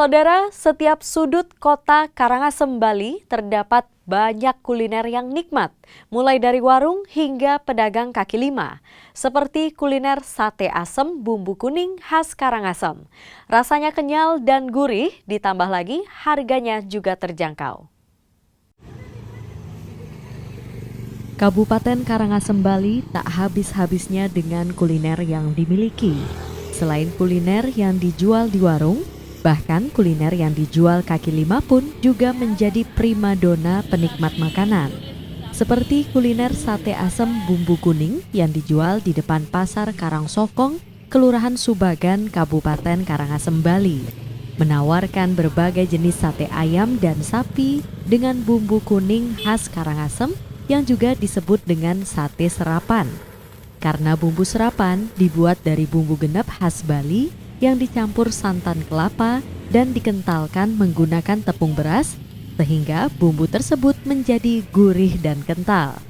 Saudara, setiap sudut kota Karangasem, Bali terdapat banyak kuliner yang nikmat, mulai dari warung hingga pedagang kaki lima, seperti kuliner sate asem bumbu kuning khas Karangasem. Rasanya kenyal dan gurih, ditambah lagi harganya juga terjangkau. Kabupaten Karangasem, Bali tak habis-habisnya dengan kuliner yang dimiliki. Selain kuliner yang dijual di warung, bahkan kuliner yang dijual kaki lima pun juga menjadi primadona penikmat makanan. Seperti kuliner sate asem bumbu kuning yang dijual di depan Pasar Karangsokong, Kelurahan Subagan, Kabupaten Karangasem, Bali. Menawarkan berbagai jenis sate ayam dan sapi dengan bumbu kuning khas Karangasem yang juga disebut dengan sate serapan. Karena bumbu serapan dibuat dari bumbu genep khas Bali yang dicampur santan kelapa dan dikentalkan menggunakan tepung beras, sehingga bumbu tersebut menjadi gurih dan kental.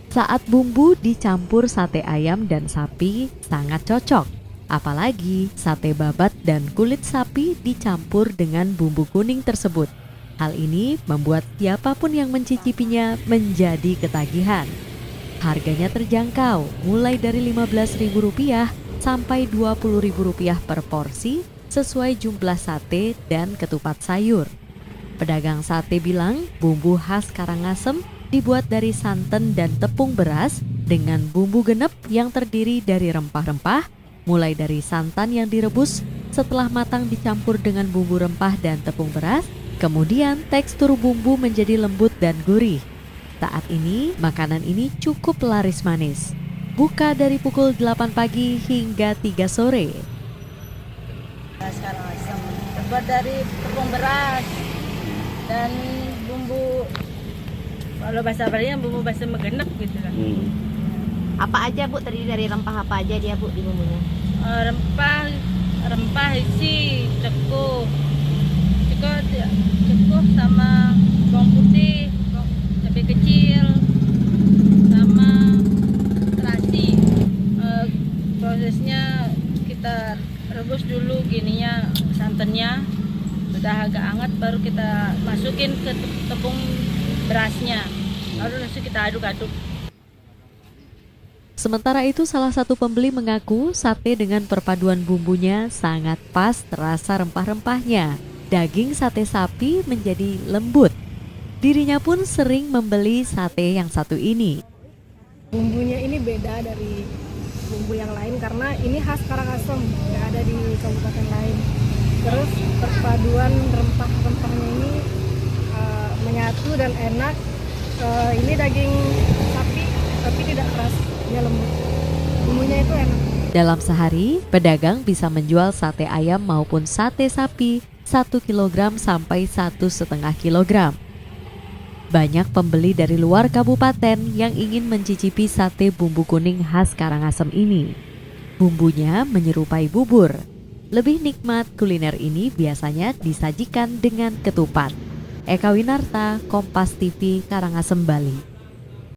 Saat bumbu dicampur sate ayam dan sapi sangat cocok, apalagi sate babat dan kulit sapi dicampur dengan bumbu kuning tersebut. Hal ini membuat siapapun yang mencicipinya menjadi ketagihan. Harganya terjangkau, mulai dari Rp15.000 sampai Rp20.000 per porsi sesuai jumlah sate dan ketupat sayur. Pedagang sate bilang bumbu khas Karangasem dibuat dari santan dan tepung beras dengan bumbu genep yang terdiri dari rempah-rempah, mulai dari santan yang direbus setelah matang dicampur dengan bumbu rempah dan tepung beras, kemudian tekstur bumbu menjadi lembut dan gurih. Saat ini, makanan ini cukup laris manis. Buka dari pukul 8 pagi hingga 3 sore. Sekarang asam terbuat dari tepung beras dan bumbu, kalau bahasa Bali bumbu bahasa megenep gitu kan. Apa aja Bu, terdiri dari rempah apa aja dia Bu di bumbunya? Rempah isi cukup sama bawang putih, cabai kecil, sama terasi. Prosesnya kita rebus dulu gininya santannya, sudah agak hangat baru kita masukin ke tepung berasnya, lalu langsung kita aduk-aduk. Sementara itu, salah satu pembeli mengaku sate dengan perpaduan bumbunya sangat pas terasa rempah-rempahnya. Daging sate sapi menjadi lembut. Dirinya pun sering membeli sate yang satu ini. Bumbunya ini beda dari bumbu yang lain karena ini khas Karangasem, nggak ada di kabupaten lain. Terus perpaduan rempah-rempahnya ini menyatu dan enak. Ini daging sapi tapi tidak keras, dia lembut. Bumbunya itu enak. Dalam sehari, pedagang bisa menjual sate ayam maupun sate sapi 1 kg sampai 1,5 kg. Banyak pembeli dari luar kabupaten yang ingin mencicipi sate bumbu kuning khas Karangasem ini. Bumbunya menyerupai bubur. Lebih nikmat, kuliner ini biasanya disajikan dengan ketupat. Eka Winarta, Kompas TV, Karangasem, Bali.